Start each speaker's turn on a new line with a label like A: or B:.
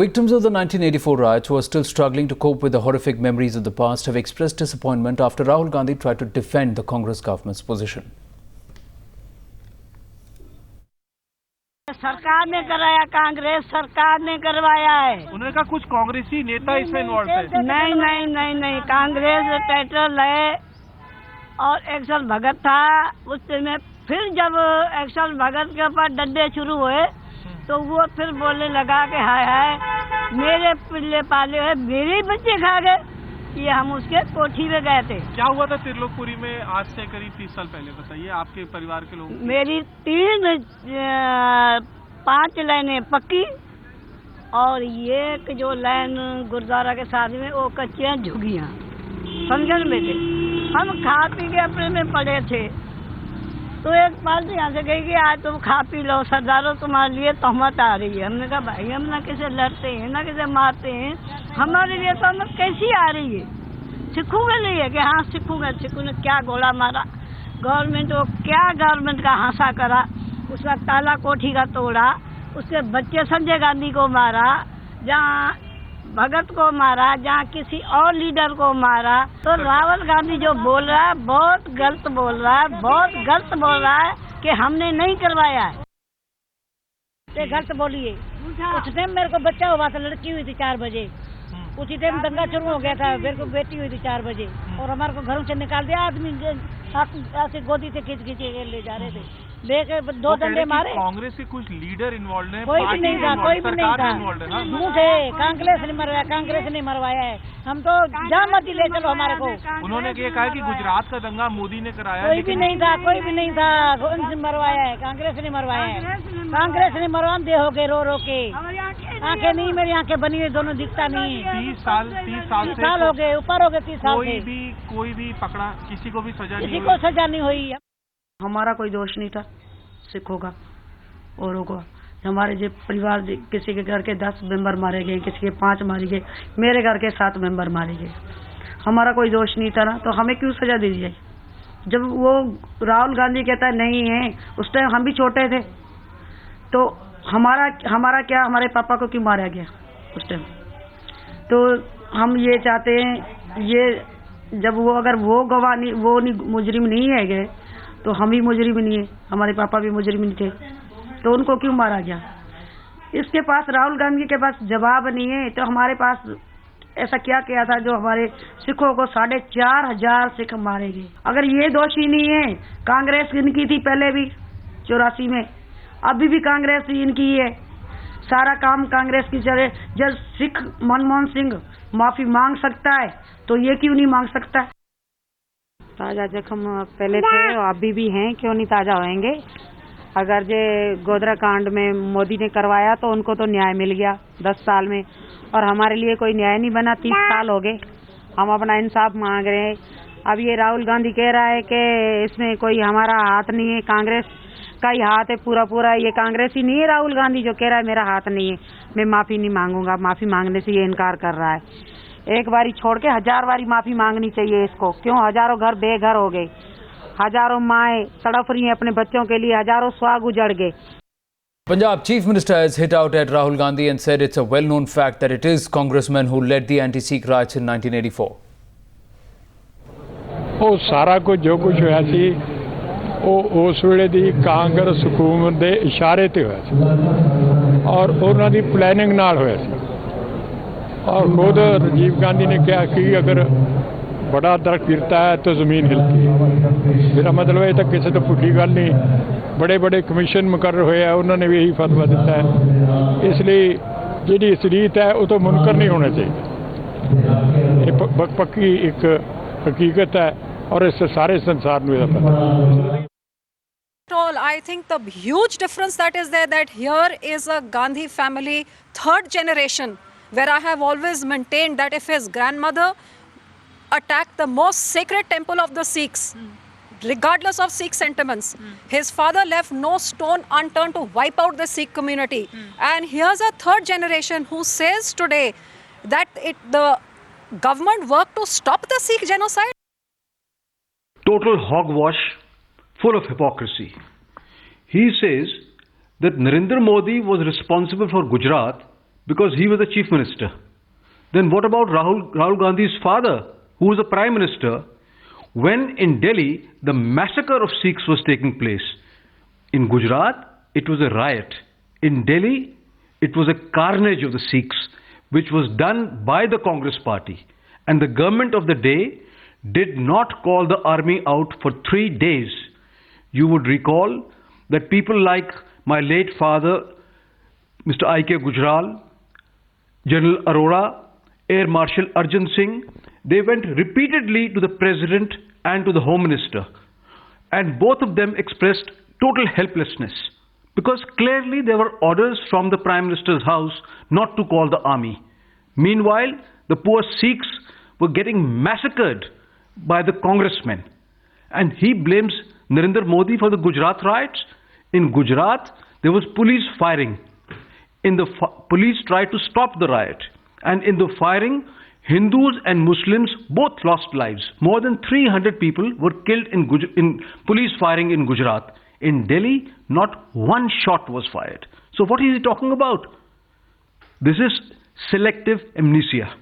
A: Victims of the 1984 riots who are still struggling to cope with the horrific memories of the past have expressed disappointment after Rahul Gandhi tried to defend the Congress government's position.
B: सरकार ने कराया, कांग्रेस सरकार ने करवाया है।
C: उन्होंने कहा कुछ कांग्रेसी नेता इसमें इन्वॉल्व थे।
B: नहीं, कांग्रेस पेट्रोल है और एक्सल भगत था उसमें। फिर जब एक्सल भगत के ऊपर डंडे शुरू हुए तो वो फिर बोलने लगा कि हाय मेरे पिल्ले पाले है, मेरे बच्चे खा गए। ये हम उसके कोठी में गए थे।
C: क्या हुआ था त्रिलोकपुरी में आज से करीब 30 साल पहले? बताइए आपके परिवार के लोग।
B: मेरी 5 लाइनें पक्की और ये जो लाइन गुरुद्वारा के साथ में वो कच्चियां झुग्गियां फंक्शन में थे। हम खा पी के अपने में पड़े थे तो एक पार्टी यहाँ से गई कि आज तुम खा पी लो, सरदारों तुम्हारे लिए तहमत आ रही है। हमने कहा भाई हम ना किसे लड़ते हैं ना किसे मारते हैं, हमारे लिए तहमत कैसी आ रही है? सिखों के लिए कि हाँ सिखों ने क्या गोला मारा, गवर्नमेंट को क्या गवर्नमेंट का हांसा करा, उसका ताला कोठी का तोड़ा, उसके बच्चे संजय गांधी को मारा, जहाँ भगत को मारा, जहाँ किसी और लीडर को मारा। तो राहुल गांधी जो बोल रहा है बहुत गलत बोल रहा है कि हमने नहीं करवाया है।
D: ये गलत बोलिए। उस टाइम मेरे को बच्चा हुआ था, लड़की हुई थी 4 बजे। उसी टाइम दंगा शुरू हो गया था, मेरे को बेटी हुई थी 4 बजे और हमारे को घरों से निकाल दिया। आदमी ऐसे गोदी से खींच के ले जा रहे थे, लेके 2 डंडे मारे।
C: कांग्रेस के कुछ लीडर इन्वॉल्व हैं?
D: कोई भी नहीं था। कांग्रेस ने मरवाया, कांग्रेस ने मरवाया है। हम तो जहाँ मर्जी ले चलो हमारे को।
C: उन्होंने ये कहा कि गुजरात का दंगा मोदी ने कराया।
D: कोई भी नहीं था। मरवाया है, कांग्रेस ने मरवाया है। कांग्रेस ने मरवा दे हो गए रो के। आंखें नहीं, मेरी आंखें बनी हुई दोनों, दिखता नहीं।
C: 30 साल
D: हो गए, ऊपर हो गए 30 साल।
C: कोई भी पकड़ा, किसी को भी सजा
D: नहीं हुई।
B: हमारा कोई दोष नहीं था सिखों का औरों को। हमारे जो परिवार, किसी के घर के 10 मेंबर मारे गए, किसी के 5 मारे गए, मेरे घर के 7 मेंबर मारे गए। हमारा कोई दोष नहीं था ना, तो हमें क्यों सजा दी जाए? जब वो राहुल गांधी कहता है नहीं है, उस टाइम हम भी छोटे थे, तो हमारा क्या, हमारे पापा को क्यों मारा गया उस टाइम? तो हम ये चाहते हैं, ये जब वो अगर वो गवाह नहीं, वो मुजरिम नहीं है गए, तो हम भी मुजरिम नहीं है, हमारे पापा भी मुजरिम नहीं थे, तो उनको क्यों मारा गया? इसके पास, राहुल गांधी के पास जवाब नहीं है। तो हमारे पास ऐसा क्या किया था जो हमारे सिखों को 4,500 सिख मारे गए? अगर ये दोषी नहीं है, कांग्रेस इनकी थी पहले भी 84 में, अभी भी कांग्रेस इनकी है, सारा काम कांग्रेस की चले। जब सिख मनमोहन सिंह माफी मांग सकता है तो ये क्यों नहीं मांग सकता?
D: ताजा जख्म पहले थे और अभी भी हैं, क्यों नहीं ताजा होंगे? अगर जे गोधरा कांड में मोदी ने करवाया तो उनको तो न्याय मिल गया 10 साल में, और हमारे लिए कोई न्याय नहीं बना। 30 साल हो गए, हम अपना इंसाफ मांग रहे हैं। अब ये राहुल गांधी कह रहा है कि इसमें कोई हमारा हाथ नहीं है, कांग्रेस का ही हाथ है पूरा। ये कांग्रेस ही नहीं है राहुल गांधी जो कह रहा है मेरा हाथ नहीं है, मैं माफी नहीं मांगूंगा। माफी मांगने से ये इनकार कर रहा है। एक बारी छोड़ के 1000 बारी माफी मांगनी चाहिए इसको। क्यों? हजारों घर बेघर हो गए, हजारों माएं तड़प रही हैं अपने बच्चों के लिए, हजारों स्वाग उजड़ गए।
A: Punjab Chief Minister has hit out at Rahul Gandhi and said it's a well-known fact that it is congressmen who led the anti-Sikh riots in 1984.
E: ਉਹ ਸਾਰਾ ਕੁਝ ਜੋ ਕੁਝ ਹੋਇਆ ਸੀ ਉਹ ਉਸ ਵੇਲੇ ਦੀ ਕਾਂਗਰਸ ਹਕੂਮਤ ਦੇ ਇਸ਼ਾਰੇ ਤੇ ਹੋਇਆ ਸੀ ਔਰ ਉਹਨਾਂ ਦੀ ਪਲੈਨਿੰਗ ਨਾਲ ਹੋਇਆ ਸੀ। और खुद राजीव गांधी ने कहा कि अगर बड़ा दरख्त गिरता है तो ज़मीन हिलती है। मेरा मतलब है तो किसी तो पुठी गल नहीं, बड़े बड़े कमीशन मुकर्रर हुए हैं, उन्होंने भी यही फतवा दिता है। इसलिए जी असलीत है वो तो मुनकर नहीं होना चाहिए। ये पक्की एक हकीकत है और इस सारे संसार में पता।
F: I think the huge difference that is there, that here is a Gandhi family 3rd generation, where I have always maintained that if his grandmother attacked the most sacred temple of the Sikhs, regardless of Sikh sentiments, his father left no stone unturned to wipe out the Sikh community. And here's a 3rd generation who says today that the government worked to stop the Sikh genocide.
G: Total hogwash, full of hypocrisy. He says that Narendra Modi was responsible for Gujarat because he was the chief minister. Then what about Rahul Gandhi's father, who was the prime minister, when in Delhi the massacre of Sikhs was taking place? In Gujarat, it was a riot. In Delhi, it was a carnage of the Sikhs, which was done by the Congress party. And the government of the day did not call the army out for 3 days. You would recall that people like my late father, Mr. I.K. Gujral, General Arora, Air Marshal Arjun Singh, they went repeatedly to the President and to the Home Minister. And both of them expressed total helplessness, because clearly there were orders from the Prime Minister's house not to call the army. Meanwhile, the poor Sikhs were getting massacred by the congressmen. And he blames Narendra Modi for the Gujarat riots. In Gujarat, there was police firing. Police tried to stop the riot. And in the firing, Hindus and Muslims both lost lives. More than 300 people were killed in police firing in Gujarat. In Delhi, not one shot was fired. So what is he talking about? This is selective amnesia.